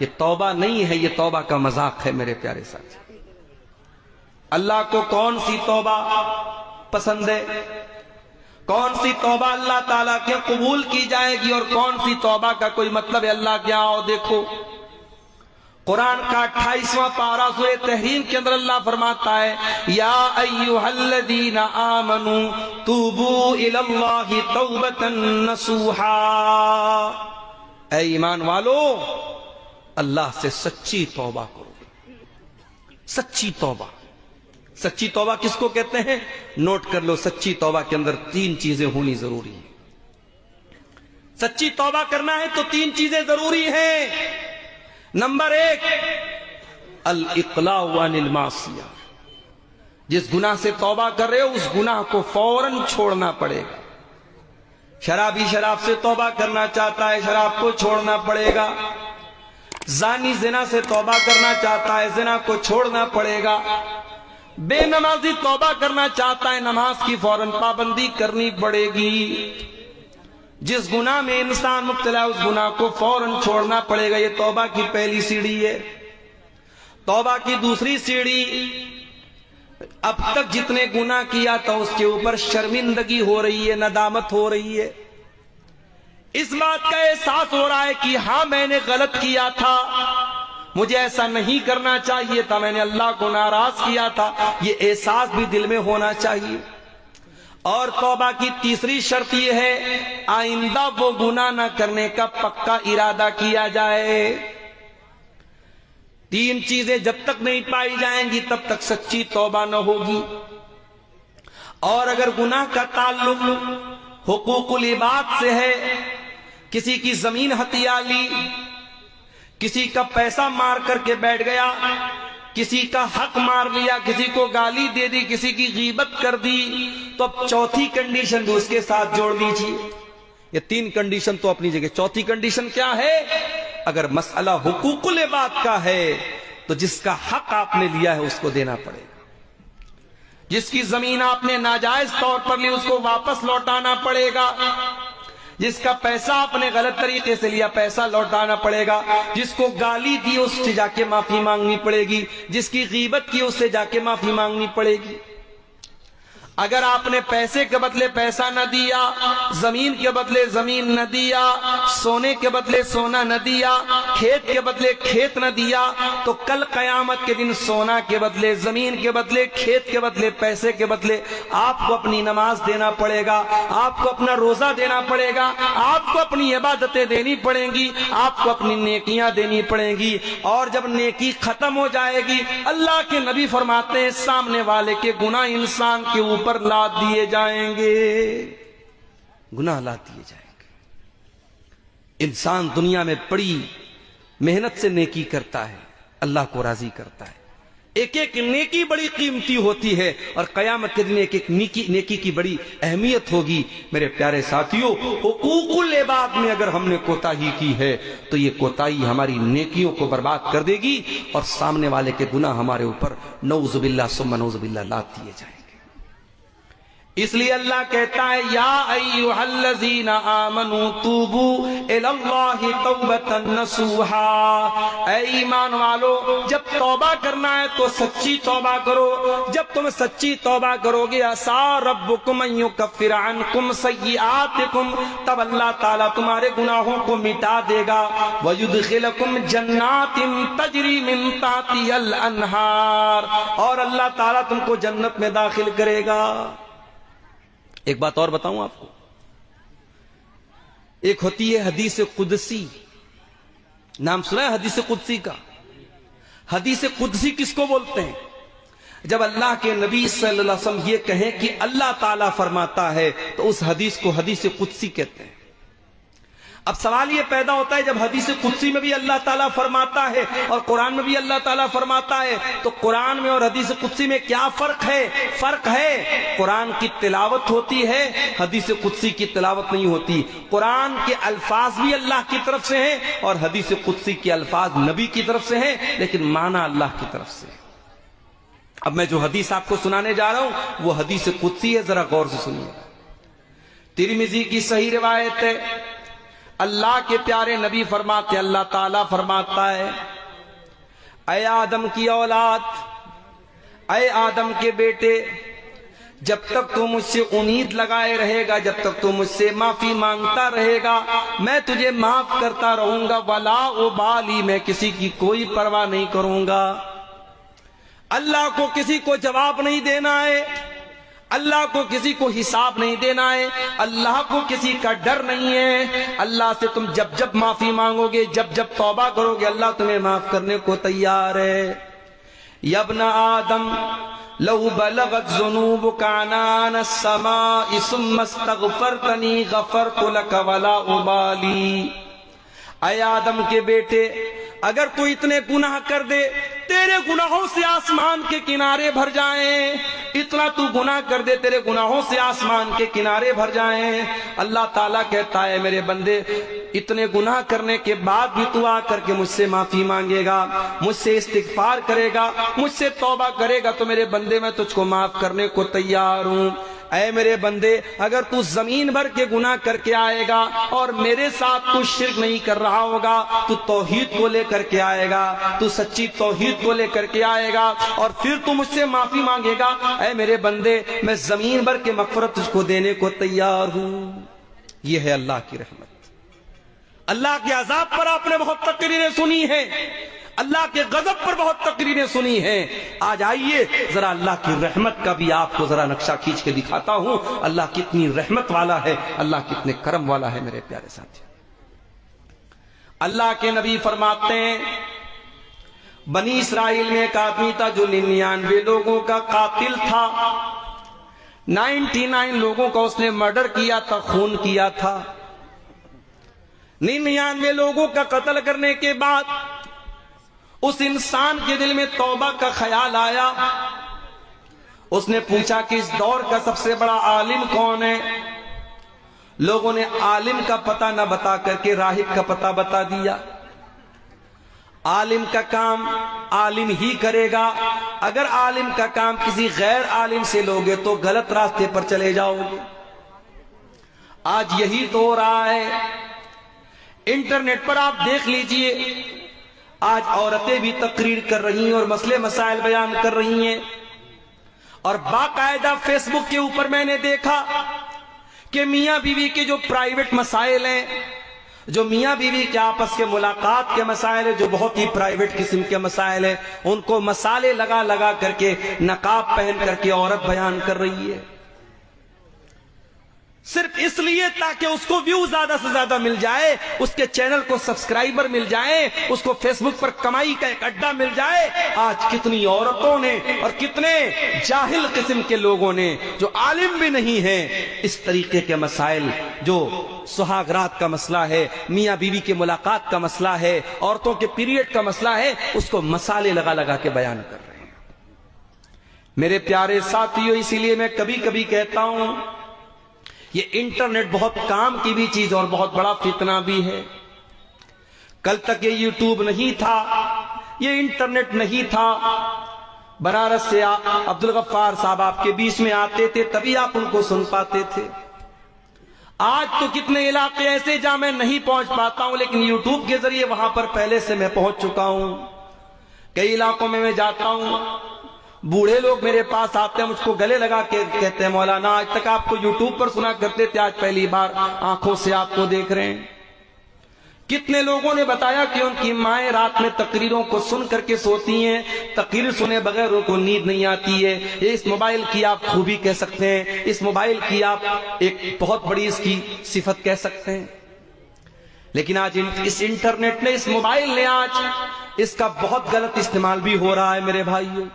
یہ توبہ نہیں ہے، یہ توبہ کا مذاق ہے میرے پیارے ساتھی۔ اللہ کو کون سی توبہ پسند ہے، کون سی توبہ اللہ تعالیٰ کے قبول کی جائے گی، اور کون سی توبہ کا کوئی مطلب ہے اللہ کے آؤ دیکھو۔ قرآن کا 28واں پارہ سورہ تحریم کے اندر اللہ فرماتا ہے یا ایھا الذین آمنوا توبوا الی اللہ توبۃ نصوحا، اے ایمان والو اللہ سے سچی توبہ کرو۔ سچی توبہ، سچی توبہ کس کو کہتے ہیں؟ نوٹ کر لو، سچی توبہ کے اندر 3 چیزیں ہونی ضروری ہیں۔ سچی توبہ کرنا ہے تو 3 چیزیں ضروری ہیں۔ نمبر 1 الاقلاع عن المعصیہ، جس گناہ سے توبہ کر رہے ہو اس گناہ کو فوراً چھوڑنا پڑے گا۔ شرابی شراب سے توبہ کرنا چاہتا ہے، شراب کو چھوڑنا پڑے گا۔ زانی زنا سے توبہ کرنا چاہتا ہے، زنا کو چھوڑنا پڑے گا۔ بے نمازی توبہ کرنا چاہتا ہے، نماز کی فوراً پابندی کرنی پڑے گی۔ جس گناہ میں انسان مبتلا ہے اس گناہ کو فوراً چھوڑنا پڑے گا۔ یہ توبہ کی پہلی سیڑھی ہے۔ توبہ کی دوسری سیڑھی، اب تک جتنے گناہ کیا تھا اس کے اوپر شرمندگی ہو رہی ہے، ندامت ہو رہی ہے، اس بات کا احساس ہو رہا ہے کہ ہاں میں نے غلط کیا تھا، مجھے ایسا نہیں کرنا چاہیے تھا، میں نے اللہ کو ناراض کیا تھا، یہ احساس بھی دل میں ہونا چاہیے۔ اور توبہ کی تیسری شرط یہ ہے آئندہ وہ گناہ نہ کرنے کا پکا ارادہ کیا جائے۔ 3 چیزیں جب تک نہیں پائی جائیں گی تب تک سچی توبہ نہ ہوگی۔ اور اگر گناہ کا تعلق حقوق العباد سے ہے، کسی کی زمین ہتھیا لی، کسی کا پیسہ مار کر کے بیٹھ گیا، کسی کا حق مار لیا، کسی کو گالی دے دی، کسی کی غیبت کر دی، تو اب چوتھی کنڈیشن بھی اس کے ساتھ جوڑ دیجیے۔ یہ 3 کنڈیشن تو اپنی جگہ، چوتھی کنڈیشن کیا ہے؟ اگر مسئلہ حقوق العباد کا ہے تو جس کا حق آپ نے لیا ہے اس کو دینا پڑے گا۔ جس کی زمین آپ نے ناجائز طور پر لی اس کو واپس لوٹانا پڑے گا۔ جس کا پیسہ آپ نے غلط طریقے سے لیا پیسہ لوٹانا پڑے گا۔ جس کو گالی دی اس سے جا کے معافی مانگنی پڑے گی۔ جس کی غیبت کی اس سے جا کے معافی مانگنی پڑے گی۔ اگر آپ نے پیسے کے بدلے پیسہ نہ دیا، زمین کے بدلے زمین نہ دیا، سونے کے بدلے سونا نہ دیا، کھیت کے بدلے کھیت نہ دیا، تو کل قیامت کے دن سونا کے بدلے زمین کے بدلے کھیت کے بدلے پیسے کے بدلے آپ کو اپنی نماز دینا پڑے گا، آپ کو اپنا روزہ دینا پڑے گا، آپ کو اپنی عبادتیں دینی پڑیں گی، آپ کو اپنی نیکیاں دینی پڑیں گی۔ اور جب نیکی ختم ہو جائے گی اللہ کے نبی فرماتے ہیں سامنے والے کے گناہ انسان کے اوپر لاد دیے جائیں گے، گناہ لاد دیے جائیں گے۔ انسان دنیا میں بڑی محنت سے نیکی کرتا ہے، اللہ کو راضی کرتا ہے۔ ایک ایک نیکی بڑی قیمتی ہوتی ہے، اور قیامت کے دن ایک ایک نیکی کی بڑی اہمیت ہوگی۔ میرے پیارے ساتھیوں، حقوق العباد میں اگر ہم نے کوتاہی کی ہے تو یہ کوتاہی ہماری نیکیوں کو برباد کر دے گی، اور سامنے والے کے گناہ ہمارے اوپر نعوذ باللہ ثم نعوذ باللہ لاد دیے جائیں گے۔ اس لیے اللہ کہتا ہے یا ایھا الذین آمنوا توبوا الی اللہ توبۃ نصوحا، اے ایمان والو جب توبہ کرنا ہے تو سچی توبہ کرو۔ جب تم سچی توبہ کرو گے عسیٰ ربکم ان یکفر عنکم سیئاتکم، تب اللہ تعالیٰ تمہارے گناہوں کو مٹا دے گا۔ ویدخلکم جنات تجری من تحتہا الانہار، اور اللہ تعالیٰ تم کو جنت میں داخل کرے گا۔ ایک بات اور بتاؤں آپ کو، ایک ہوتی ہے حدیث قدسی، نام سنا ہے حدیث قدسی کا؟ حدیث قدسی کس کو بولتے ہیں؟ جب اللہ کے نبی صلی اللہ علیہ وسلم یہ کہیں کہ اللہ تعالیٰ فرماتا ہے تو اس حدیث کو حدیث قدسی کہتے ہیں۔ اب سوال یہ پیدا ہوتا ہے جب حدیث قدسی میں بھی اللہ تعالیٰ فرماتا ہے اور قرآن میں بھی اللہ تعالیٰ فرماتا ہے تو قرآن میں اور حدیث قدسی میں کیا فرق ہے؟ فرق ہے قرآن کی تلاوت ہوتی ہے، حدیث قدسی کی تلاوت نہیں ہوتی۔ قرآن کے الفاظ بھی اللہ کی طرف سے ہیں اور حدیث قدسی کے الفاظ نبی کی طرف سے ہیں، لیکن معنی اللہ کی طرف سے۔ اب میں جو حدیث آپ کو سنانے جا رہا ہوں وہ حدیث قدسی ہے، ذرا غور سے سنیے۔ ترمذی کی صحیح روایت ہے، اللہ کے پیارے نبی فرماتے، اللہ تعالیٰ فرماتا ہے، اے آدم کی اولاد، اے آدم کے بیٹے، جب تک تو مجھ سے امید لگائے رہے گا، جب تک تو مجھ سے معافی مانگتا رہے گا، میں تجھے معاف کرتا رہوں گا، ولا ابالی، میں کسی کی کوئی پرواہ نہیں کروں گا۔ اللہ کو کسی کو جواب نہیں دینا ہے، اللہ کو کسی کو حساب نہیں دینا ہے، اللہ کو کسی کا ڈر نہیں ہے۔ اللہ سے تم جب جب معافی مانگو گے، جب جب توبہ کرو گے، اللہ تمہیں معاف کرنے کو تیار ہے۔ یا ابن آدم لو بلغت ذنوبک عنان السماء ثم استغفرتنی غفرت لک ولا ابالی۔ اے آدم کے بیٹے، اگر تو اتنے گناہ کر دے، تیرے گناہوں سے آسمان کے کنارے بھر جائیں، اتنا تو گناہ کر دے، تیرے گناہوں سے آسمان کے کنارے بھر جائیں، اللہ تعالیٰ کہتا ہے میرے بندے، اتنے گناہ کرنے کے بعد بھی تو آ کر کے مجھ سے معافی مانگے گا، مجھ سے استغفار کرے گا، مجھ سے توبہ کرے گا، تو میرے بندے میں تجھ کو معاف کرنے کو تیار ہوں۔ اے میرے بندے، اگر تو زمین بھر کے گناہ کر کے آئے گا اور میرے ساتھ تو شرک نہیں کر رہا ہوگا، تو توحید کو لے کر کے آئے گا، تو سچی توحید کو لے کر کے آئے گا، اور پھر تو مجھ سے معافی مانگے گا، اے میرے بندے، میں زمین بھر کے مغفرت تجھ کو دینے کو تیار ہوں۔ یہ ہے اللہ کی رحمت۔ اللہ کے عذاب پر آپ نے بہت تقریریں سنی ہیں، اللہ کے غضب پر بہت تقریریں سنی ہیں۔ آج آئیے ذرا اللہ کی رحمت کا بھی آپ کو ذرا نقشہ کھینچ کے دکھاتا ہوں، اللہ کتنی رحمت والا ہے، اللہ کتنے کرم والا ہے میرے پیارے ساتھی۔ اللہ کے نبی فرماتے ہیں، بنی اسرائیل میں ایک آدمی تھا جو 99 لوگوں کا قاتل تھا، 99 لوگوں کا اس نے مرڈر کیا تھا، خون کیا تھا۔ 99 لوگوں کا قتل کرنے کے بعد اس انسان کے دل میں توبہ کا خیال آیا، اس نے پوچھا کہ اس دور کا سب سے بڑا عالم کون ہے؟ لوگوں نے عالم کا پتہ نہ بتا کر کے راہب کا پتہ بتا دیا۔ عالم کا کام عالم ہی کرے گا، اگر عالم کا کام کسی غیر عالم سے لوگے تو غلط راستے پر چلے جاؤ گے۔ آج یہی تو ہو رہا ہے، انٹرنیٹ پر آپ دیکھ لیجئے، آج عورتیں بھی تقریر کر رہی ہیں اور مسئلے مسائل بیان کر رہی ہیں، اور باقاعدہ فیس بک کے اوپر میں نے دیکھا کہ میاں بیوی کے جو پرائیویٹ مسائل ہیں، جو میاں بیوی کے آپس کے ملاقات کے مسائل ہیں، جو بہت ہی پرائیویٹ قسم کے مسائل ہیں، ان کو مسالے لگا لگا کر کے نقاب پہن کر کے عورت بیان کر رہی ہے، صرف اس لیے تاکہ اس کو ویو زیادہ سے زیادہ مل جائے، اس کے چینل کو سبسکرائبر مل جائیں، اس کو فیس بک پر کمائی کا ایک اڈا مل جائے۔ آج کتنی عورتوں نے اور کتنے جاہل قسم کے لوگوں نے جو عالم بھی نہیں ہیں، اس طریقے کے مسائل، جو سہاگ رات کا مسئلہ ہے، میاں بیوی کے ملاقات کا مسئلہ ہے، عورتوں کے پیریڈ کا مسئلہ ہے، اس کو مسالے لگا لگا کے بیان کر رہے ہیں۔ میرے پیارے ساتھیو، اسی لیے میں کبھی کبھی کہتا ہوں، یہ انٹرنیٹ بہت کام کی بھی چیز اور بہت بڑا فتنہ بھی ہے۔ کل تک یہ یوٹیوب نہیں تھا، یہ انٹرنیٹ نہیں تھا، بنارس سے عبدالغفار صاحب آپ کے بیچ میں آتے تھے، تبھی آپ ان کو سن پاتے تھے۔ آج تو کتنے علاقے ایسے جہاں میں نہیں پہنچ پاتا ہوں، لیکن یوٹیوب کے ذریعے وہاں پر پہلے سے میں پہنچ چکا ہوں۔ کئی علاقوں میں جاتا ہوں، بوڑھے لوگ میرے پاس آتے ہیں، مجھ کو گلے لگا کے کہتے ہیں، مولانا آج تک آپ کو یوٹیوب پر سنا کرتے تھے، آج پہلی بار آنکھوں سے آپ کو دیکھ رہے ہیں۔ کتنے لوگوں نے بتایا کہ ان کی مائیں رات میں تقریروں کو سن کر کے سوتی ہیں، تقریر سنے بغیر ان کو نیند نہیں آتی ہے۔ یہ اس موبائل کی آپ خوبی کہہ سکتے ہیں، اس موبائل کی آپ ایک بہت بڑی اس کی صفت کہہ سکتے ہیں۔ لیکن آج اس انٹرنیٹ نے، اس موبائل نے آج اس کا بہت غلط استعمال بھی ہو رہا ہے میرے بھائیوں۔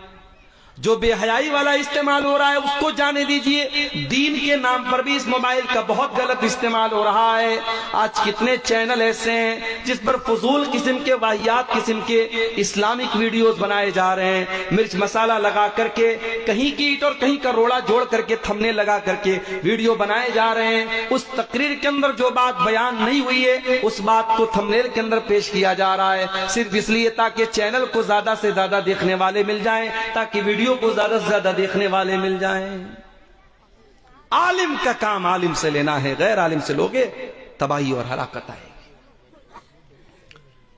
جو بے حیائی والا استعمال ہو رہا ہے اس کو جانے دیجئے، دین کے نام پر بھی اس موبائل کا بہت غلط استعمال ہو رہا ہے۔ آج کتنے چینل ایسے ہیں جس پر فضول قسم کے، واہیات قسم کے اسلامک ویڈیوز بنائے جا رہے ہیں، مرچ مسالہ لگا کر کے، کہیں کی اینٹ اور کہیں کا روڑا جوڑ کر کے، تھمنے لگا کر کے ویڈیو بنائے جا رہے ہیں۔ اس تقریر کے اندر جو بات بیان نہیں ہوئی ہے، اس بات کو تھمنیل کے اندر پیش کیا جا رہا ہے، صرف اس لیے تاکہ چینل کو زیادہ سے زیادہ دیکھنے والے مل جائیں، تاکہ ویڈیو کو زیادہ سے زیادہ دیکھنے والے مل جائیں۔ عالم کا کام عالم سے لینا ہے، غیر عالم سے لوگے تباہی اور ہلاکت آئے گی۔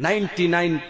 99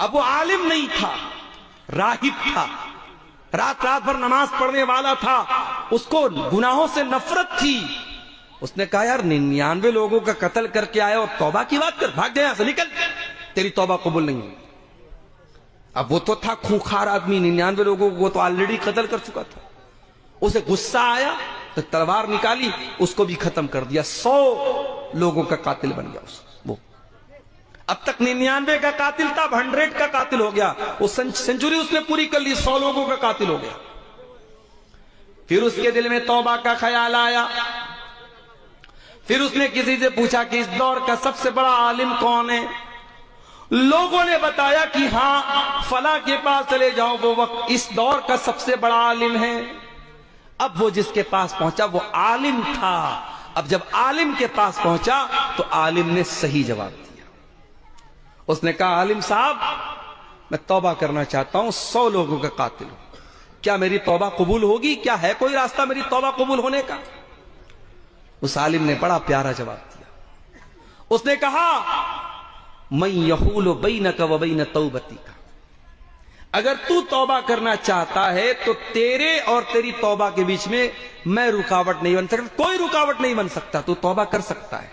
اب وہ عالم نہیں تھا، راہب تھا، رات رات بھر نماز پڑھنے والا تھا، اس کو گناہوں سے نفرت تھی. اس نے کہا یار 99 لوگوں کا قتل کر کے آیا اور توبہ کی بات کر، بھاگ جائے یہاں سے، نکل، تیری توبہ قبول نہیں ہوگی. اب وہ تو تھا خونخوار آدمی، 99 لوگوں کو تو آلریڈی قتل کر چکا تھا. اسے غصہ آیا تو تلوار نکالی، اس کو بھی ختم کر دیا. 100 لوگوں کا قاتل بن گیا وہ. اب تک 99 کا قاتل تھا، اب 100 کا قاتل ہو گیا. وہ سنچری اس نے پوری کر لی، 100 لوگوں کا قاتل ہو گیا. پھر اس کے دل میں توبہ کا خیال آیا. پھر اس نے کسی سے پوچھا کہ اس دور کا سب سے بڑا عالم کون ہے؟ لوگوں نے بتایا کہ ہاں فلاں کے پاس چلے جاؤ، وہ وقت اس دور کا سب سے بڑا عالم ہے. اب وہ جس کے پاس پہنچا وہ عالم تھا. اب جب عالم کے پاس پہنچا تو عالم نے صحیح جواب دیا. اس نے کہا عالم صاحب میں توبہ کرنا چاہتا ہوں، 100 لوگوں کا قاتل ہوں، کیا میری توبہ قبول ہوگی؟ کیا ہے کوئی راستہ میری توبہ قبول ہونے کا؟ اس عالم نے بڑا پیارا جواب دیا. اس نے کہا من یحول بینک و بین توبتک، اگر تو توبہ کرنا چاہتا ہے تو تیرے اور تیری توبہ کے بیچ میں رکاوٹ نہیں بن سکتا، کوئی رکاوٹ نہیں بن سکتا. تو توبہ کر سکتا ہے،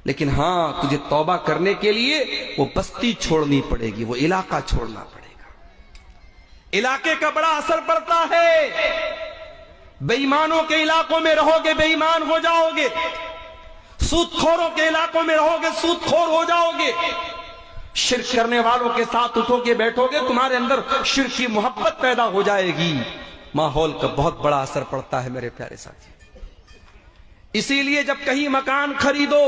لیکن ہاں تجھے توبہ کرنے کے لیے وہ بستی چھوڑنی پڑے گی، وہ علاقہ چھوڑنا پڑے گا. علاقے کا بڑا اثر پڑتا ہے. بے ایمانوں کے علاقوں میں رہو گے بے ایمان ہو جاؤ گے، سود خوروں کے علاقوں میں رہو گے سود خور ہو جاؤ گے، شرک کرنے والوں کے ساتھ اٹھو کے بیٹھو گے تمہارے اندر شرک کی محبت پیدا ہو جائے گی. ماحول کا بہت بڑا اثر پڑتا ہے میرے پیارے ساتھی. اسی لیے جب کہیں مکان خریدو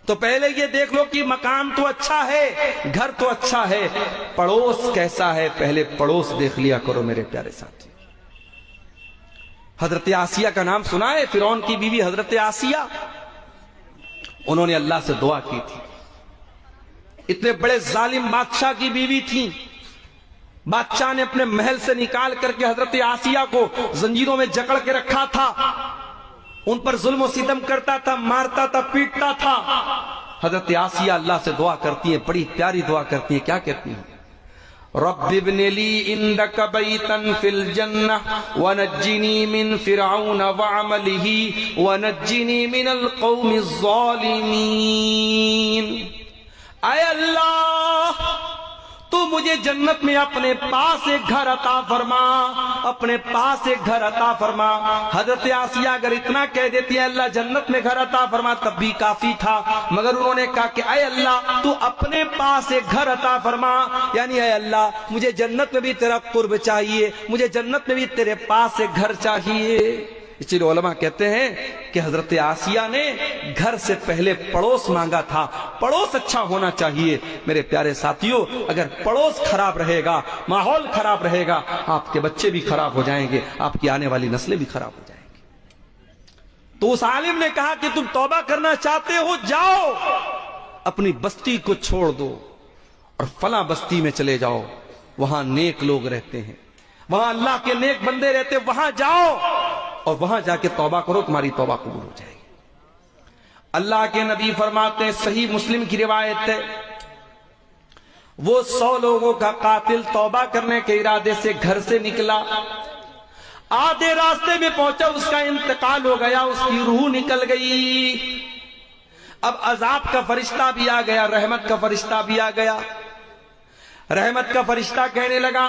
تو پہلے یہ دیکھ لو کہ مکان تو اچھا ہے، گھر تو اچھا ہے، پڑوس کیسا ہے پہلے پڑوس دیکھ لیا کرو میرے پیارے ساتھی. حضرت آسیہ کا نام سنا ہے؟ فرعون کی بیوی حضرت آسیہ، انہوں نے اللہ سے دعا کی تھی. اتنے بڑے ظالم بادشاہ کی بیوی تھی. بادشاہ نے اپنے محل سے نکال کر کے حضرت آسیہ کو زنجیروں میں جکڑ کے رکھا تھا، ان پر ظلم و ستم کرتا تھا، مارتا تھا، پیٹتا تھا. حضرت آسیہ اللہ سے دعا کرتی ہیں، بڑی پیاری دعا کرتی ہیں. کیا کہتی ہیں؟ رب ابن لی عندک بیتا فی الجنہ ونجنی من فرعون وعملہ ونجنی من القوم الظالمین. اے اللہ تو مجھے جنت میں اپنے پاس ایک گھر عطا فرما، اپنے پاس ایک گھر عطا فرما. حضرت آسیہ اگر اتنا کہہ دیتی ہے اللہ جنت میں گھر عطا فرما تب بھی کافی تھا، مگر انہوں نے کہا کہ اے اللہ تو اپنے پاس ایک گھر عطا فرما، یعنی اے اللہ مجھے جنت میں بھی تیرا قرب چاہیے، مجھے جنت میں بھی تیرے پاس ایک گھر چاہیے. اسی لیے علماء کہتے ہیں کہ حضرت آسیہ نے گھر سے پہلے پڑوس مانگا تھا. پڑوس اچھا ہونا چاہیے میرے پیارے ساتھیوں. اگر پڑوس خراب رہے گا، ماحول خراب رہے گا، آپ کے بچے بھی خراب ہو جائیں گے، آپ کی آنے والی نسلیں بھی خراب ہو جائیں گی. تو اس عالم نے کہا کہ تم توبہ کرنا چاہتے ہو، جاؤ اپنی بستی کو چھوڑ دو اور فلاں بستی میں چلے جاؤ، وہاں نیک لوگ رہتے ہیں، وہاں اللہ کے نیک بندے رہتے، وہاں جاؤ اور وہاں جا کے توبہ کرو، تمہاری توبہ قبول ہو جائے گی. اللہ کے نبی فرماتے ہیں، صحیح مسلم کی روایت ہے، وہ 100 لوگوں کا قاتل توبہ کرنے کے ارادے سے گھر سے نکلا، آدھے راستے میں پہنچا اس کا انتقال ہو گیا، اس کی روح نکل گئی. اب عذاب کا فرشتہ بھی آ گیا، رحمت کا فرشتہ بھی آ گیا. رحمت کا فرشتہ کہنے لگا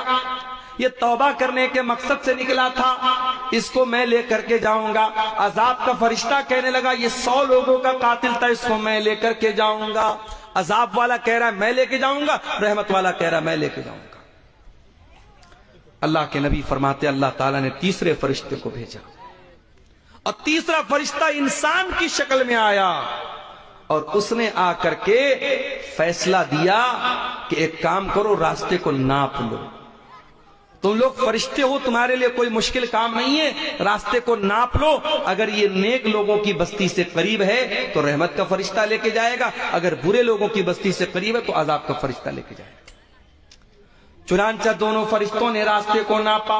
یہ توبہ کرنے کے مقصد سے نکلا تھا، اس کو میں لے کر کے جاؤں گا. عذاب کا فرشتہ کہنے لگا یہ 100 لوگوں کا قاتل تھا، اس کو میں لے کر کے جاؤں گا. عذاب والا کہہ رہا ہے میں لے کے جاؤں گا، رحمت والا کہہ رہا ہے میں لے کے جاؤں گا. اللہ کے نبی فرماتے اللہ تعالیٰ نے تیسرے فرشتے کو بھیجا، اور تیسرا فرشتہ انسان کی شکل میں آیا، اور اس نے آ کر کے فیصلہ دیا کہ ایک کام کرو، راستے کو ناپ لو. تم لوگ فرشتے ہو، تمہارے لیے کوئی مشکل کام نہیں ہے، راستے کو ناپ لو. اگر یہ نیک لوگوں کی بستی سے قریب ہے تو رحمت کا فرشتہ لے کے جائے گا، اگر برے لوگوں کی بستی سے قریب ہے تو عذاب کا فرشتہ لے کے جائے گا. چنانچہ دونوں فرشتوں نے راستے کو ناپا.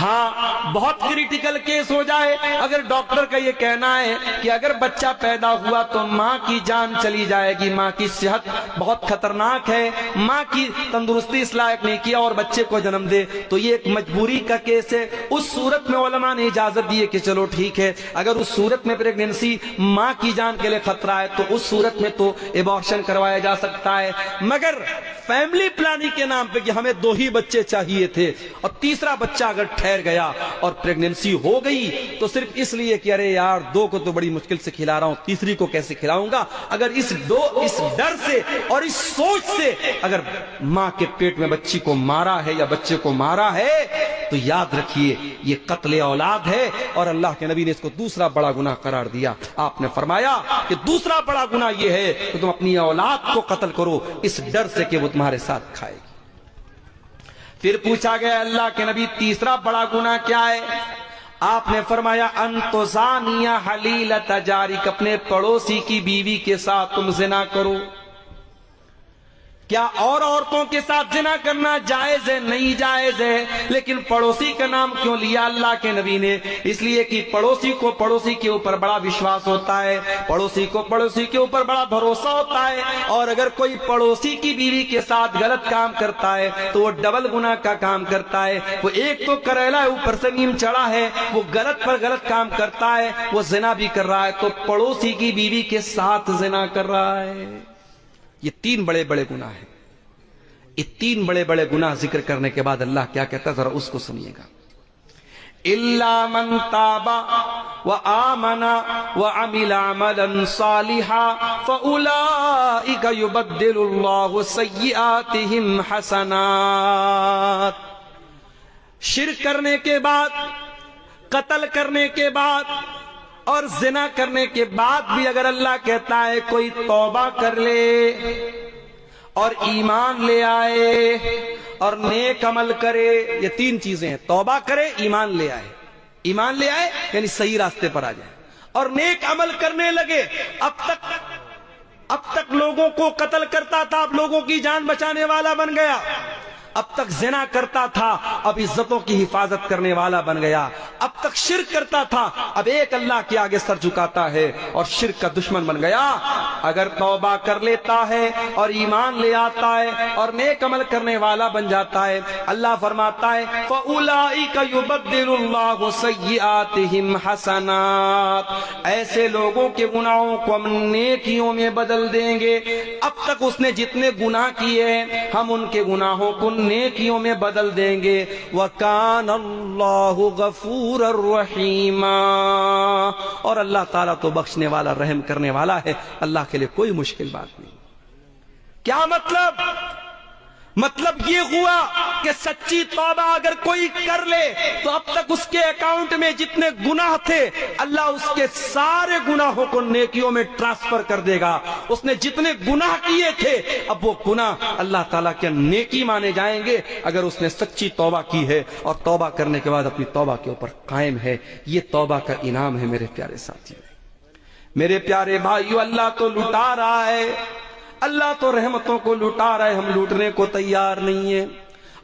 ہاں بہت کریٹیکل کیس ہو جائے، اگر ڈاکٹر کا یہ کہنا ہے کہ اگر بچہ پیدا ہوا تو ماں کی جان چلی جائے گی، ماں کی صحت بہت خطرناک ہے، ماں کی تندرستی اس لائق نہیں کیا اور بچے کو جنم دے، تو یہ ایک مجبوری کا کیس ہے۔ اس صورت میں علماء نے اجازت دی ہے کہ چلو ٹھیک ہے، اگر اس صورت میں پریگننسی ماں کی جان کے لیے خطرہ ہے تو اس صورت میں تو ایبارشن کروایا جا سکتا ہے۔ مگر فیملی پلاننگ کے نام پہ کہ ہمیں 2 ہی بچے چاہیے تھے اور تیسرا بچہ اگر ٹھہر گیا اور پریگننسی ہو گئی تو صرف اس لیے کہ ارے یار 2 کو تو بڑی مشکل سے کھلا رہا ہوں، تیسری کو کیسے کھلاؤں گا، اگر اس ڈر سے اور اس سوچ سے اگر ماں کے پیٹ میں بچی کو مارا ہے یا بچے کو مارا ہے تو یاد رکھیے یہ قتل اولاد ہے، اور اللہ کے نبی نے اس کو دوسرا بڑا گناہ قرار دیا۔ آپ نے فرمایا کہ دوسرا بڑا گناہ یہ ہے کہ تم اپنی اولاد کو قتل کرو اس ڈر سے کہ وہ تمہارے ساتھ کھائے گی۔ پھر پوچھا گیا اللہ کے نبی تیسرا بڑا گناہ کیا ہے؟ آپ نے فرمایا ان تزانیہ حلیلۃ جارک، اپنے پڑوسی کی بیوی کے ساتھ تم زنا کرو۔ کیا اور عورتوں کے ساتھ زنا کرنا جائز ہے؟ نہیں جائز ہے، لیکن پڑوسی کا نام کیوں لیا اللہ کے نبی نے؟ اس لیے کہ پڑوسی کو پڑوسی کے اوپر بڑا وشواس ہوتا ہے، پڑوسی کو پڑوسی کے اوپر بڑا بھروسہ ہوتا ہے، اور اگر کوئی پڑوسی کی بیوی کے ساتھ غلط کام کرتا ہے تو وہ ڈبل گناہ کا کام کرتا ہے۔ وہ ایک تو کریلا ہے، اوپر سے نیم چڑھا ہے، وہ غلط پر غلط کام کرتا ہے، وہ زنا بھی کر رہا ہے، تو پڑوسی کی بیوی کے ساتھ زنا کر رہا ہے۔ یہ 3 بڑے بڑے گناہ ہیں۔ یہ 3 بڑے بڑے گناہ ذکر کرنے کے بعد اللہ کیا کہتا ہے ذرا اس کو سنیے گا۔ الا من تاب وآمن وعمل عملا صالحا فاولئک یبدل اللہ سیئاتہم حسنات۔ شرک کرنے کے بعد، قتل کرنے کے بعد اور زنا کرنے کے بعد بھی اگر اللہ کہتا ہے کوئی توبہ کر لے اور ایمان لے آئے اور نیک عمل کرے، یہ 3 چیزیں ہیں، توبہ کرے، ایمان لے آئے، ایمان لے آئے یعنی صحیح راستے پر آ جائے، اور نیک عمل کرنے لگے۔ اب تک لوگوں کو قتل کرتا تھا، اب لوگوں کی جان بچانے والا بن گیا۔ اب تک زنا کرتا تھا، اب عزتوں کی حفاظت کرنے والا بن گیا۔ اب تک شرک کرتا تھا، اب ایک اللہ کے آگے سر جھکاتا ہے اور شرک کا دشمن بن گیا۔ اگر توبہ کر لیتا ہے اور ایمان لے آتا ہے اور نیک عمل کرنے والا بن جاتا ہے، اللہ فرماتا ہے فَأُولَئِكَ يُبَدِّلُ اللَّهُ سَيِّئَاتِهِمْ حَسَنَاتٍ، ایسے لوگوں کے گناہوں کو ہم نیکیوں میں بدل دیں گے۔ اب تک اس نے جتنے گناہ کیے ہیں ہم ان کے گناہوں کو نیکیوں میں بدل دیں گے۔ وَكَانَ اللَّهُ غَفُورًا رَحِيمًا، اور اللہ تعالیٰ تو بخشنے والا، رحم کرنے والا ہے، اللہ کے لیے کوئی مشکل بات نہیں۔ کیا مطلب یہ ہوا کہ سچی توبہ اگر کوئی کر لے تو اب تک اس کے اکاؤنٹ میں جتنے گناہ تھے اللہ اس کے سارے گناہوں کو نیکیوں میں ٹرانسفر کر دے گا۔ اس نے جتنے گناہ کیے تھے اب وہ گناہ اللہ تعالیٰ کے نیکی مانے جائیں گے اگر اس نے سچی توبہ کی ہے اور توبہ کرنے کے بعد اپنی توبہ کے اوپر قائم ہے۔ یہ توبہ کا انعام ہے میرے پیارے ساتھیوں، میرے پیارے بھائیو۔ اللہ تو لٹا رہا ہے، اللہ تو رحمتوں کو لٹا رہا ہے، ہم لوٹنے کو تیار نہیں ہیں۔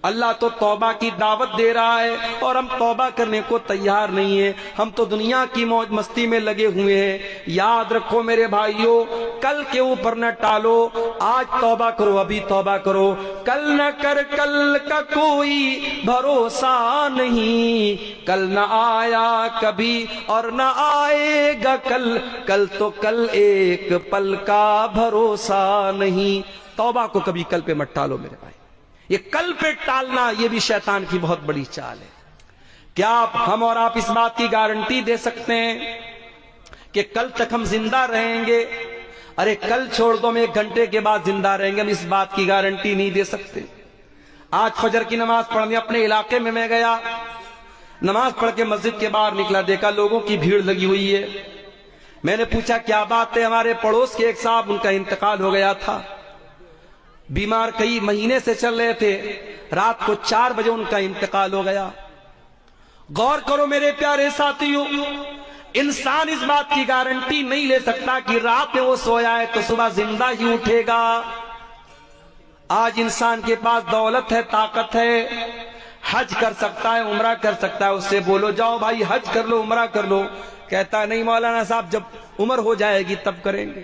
اللہ تو توبہ کی دعوت دے رہا ہے اور ہم توبہ کرنے کو تیار نہیں ہیں، ہم تو دنیا کی موج مستی میں لگے ہوئے ہیں۔ یاد رکھو میرے بھائیوں، کل کے اوپر نہ ٹالو، آج توبہ کرو، ابھی توبہ کرو۔ کل نہ کر، کل کا کوئی بھروسہ نہیں، کل نہ آیا کبھی اور نہ آئے گا کل، کل تو کل ایک پل کا بھروسہ نہیں۔ توبہ کو کبھی کل پہ مت ٹالو میرے بھائی، یہ کل پہ ٹالنا یہ بھی شیطان کی بہت بڑی چال ہے۔ کیا ہم اور آپ اس بات کی گارنٹی دے سکتے ہیں کہ کل تک ہم زندہ رہیں گے؟ ارے کل چھوڑ دو، ہم 1 گھنٹے کے بعد زندہ رہیں گے، ہم اس بات کی گارنٹی نہیں دے سکتے۔ آج فجر کی نماز پڑھنے اپنے علاقے میں گیا، نماز پڑھ کے مسجد کے باہر نکلا، دیکھا لوگوں کی بھیڑ لگی ہوئی ہے۔ میں نے پوچھا کیا بات ہے؟ ہمارے پڑوس کے ایک صاحب، ان کا انتقال ہو گیا تھا، بیمار کئی مہینے سے چل رہے تھے، رات کو 4 بجے ان کا انتقال ہو گیا۔ غور کرو میرے پیارے ساتھیوں، انسان اس بات کی گارنٹی نہیں لے سکتا کہ رات میں وہ سویا ہے تو صبح زندہ ہی اٹھے گا۔ آج انسان کے پاس دولت ہے، طاقت ہے، حج کر سکتا ہے عمرہ کر سکتا ہے, اس سے بولو جاؤ بھائی حج کر لو عمرہ کر لو. کہتا ہے نہیں مولانا صاحب جب عمر ہو جائے گی تب کریں گے.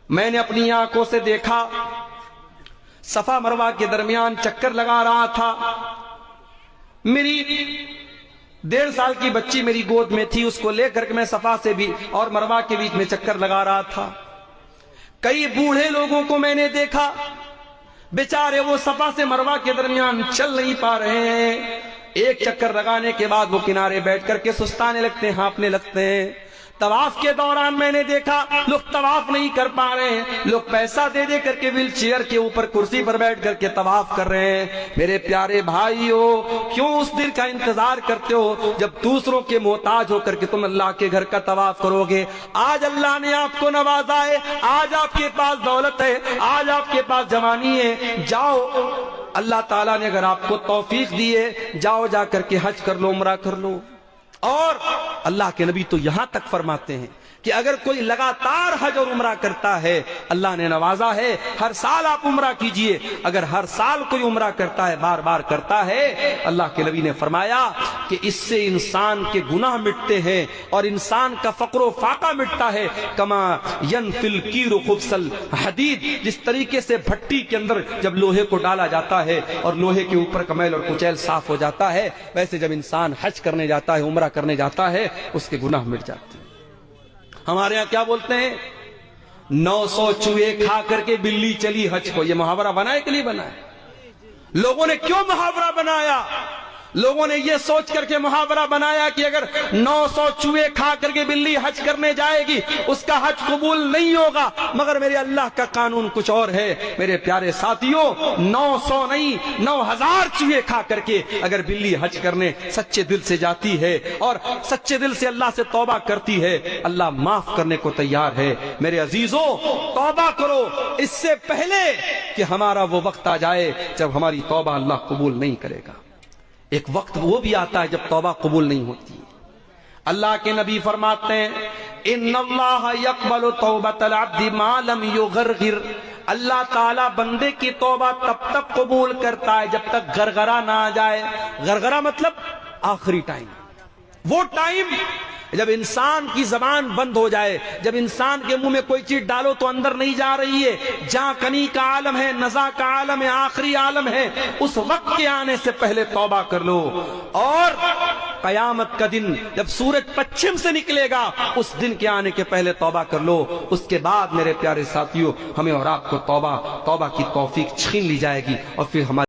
میں نے اپنی آنکھوں سے دیکھا صفا مروہ کے درمیان چکر لگا رہا تھا. میری 1.5 سال کی بچی میری گود میں تھی, اس کو لے کر کے میں صفا سے بھی اور مروہ کے بیچ میں چکر لگا رہا تھا. کئی بوڑھے لوگوں کو میں نے دیکھا بیچارے وہ صفا سے مروہ کے درمیان چل نہیں پا رہے ہیں. ایک چکر لگانے کے بعد وہ کنارے بیٹھ کر کے سستانے لگتے ہیں, ہانپنے لگتے ہیں. طواف کے دوران میں نے دیکھا لوگ طواف نہیں کر پا رہے ہیں, لوگ پیسہ دے دے کر کے ویل چیئر کے اوپر کرسی پر بیٹھ کر کے طواف کر رہے ہیں. میرے پیارے بھائیو, کیوں اس دن کا انتظار کرتے ہو جب دوسروں کے محتاج ہو کر کے تم اللہ کے گھر کا طواف کرو گے؟ آج اللہ نے آپ کو نوازا ہے, آج آپ کے پاس دولت ہے, آج آپ کے پاس جوانی ہے. جاؤ, اللہ تعالیٰ نے اگر آپ کو توفیق دی ہے, جاؤ جا کر کے حج کر لو عمرہ کر لو. اور اللہ کے نبی تو یہاں تک فرماتے ہیں کہ اگر کوئی لگاتار حج اور عمرہ کرتا ہے, اللہ نے نوازا ہے, ہر سال آپ عمرہ کیجئے. اگر ہر سال کوئی عمرہ کرتا ہے, بار بار کرتا ہے, اللہ کے نبی نے فرمایا کہ اس سے انسان کے گناہ مٹتے ہیں اور انسان کا فقر و فاقہ مٹتا ہے. کما ینفل کیر خبث الحدید, جس طریقے سے بھٹی کے اندر جب لوہے کو ڈالا جاتا ہے اور لوہے کے اوپر کا میل اور کچیل صاف ہو جاتا ہے, ویسے جب انسان حج کرنے جاتا ہے, عمرہ کرنے جاتا ہے, اس کے گناہ مٹ جاتے ہیں. ہمارے ہاں کیا بولتے ہیں, 900 چوہے کھا کر کے بلی چلی حج کو. یہ محاورہ بنا ہے کہ نہیں بنا ہے؟ لوگوں نے کیوں محاورہ بنایا؟ لوگوں نے یہ سوچ کر کے محاورہ بنایا کہ اگر 900 چوہے کھا کر کے بلی حج کرنے جائے گی اس کا حج قبول نہیں ہوگا. مگر میرے اللہ کا قانون کچھ اور ہے. میرے پیارے ساتھیوں, 900 نہیں 9000 چوہے کھا کر کے اگر بلی حج کرنے سچے دل سے جاتی ہے اور سچے دل سے اللہ سے توبہ کرتی ہے, اللہ معاف کرنے کو تیار ہے. میرے عزیزوں, توبہ کرو اس سے پہلے کہ ہمارا وہ وقت آ جائے جب ہماری توبہ اللہ قبول نہیں کرے گا. ایک وقت وہ بھی آتا ہے جب توبہ قبول نہیں ہوتی. اللہ کے نبی فرماتے ہیں ان اللہ یقبل توبۃ العبد ما لم یغرغر, اللہ تعالیٰ بندے کی توبہ تب تک قبول کرتا ہے جب تک گرگرا نہ آ جائے. گرگرا مطلب آخری ٹائم, وہ ٹائم جب انسان کی زبان بند ہو جائے, جب انسان کے منہ میں کوئی چیز ڈالو تو اندر نہیں جا رہی ہے, جہاں کنی کا عالم ہے, نزا کا عالم ہے, آخری عالم ہے, اس وقت کے آنے سے پہلے توبہ کر لو. اور قیامت کا دن جب سورج پچھم سے نکلے گا, اس دن کے آنے کے پہلے توبہ کر لو. اس کے بعد میرے پیارے ساتھیوں, ہمیں اور آپ کو توبہ کی توفیق چھین لی جائے گی اور پھر ہمارے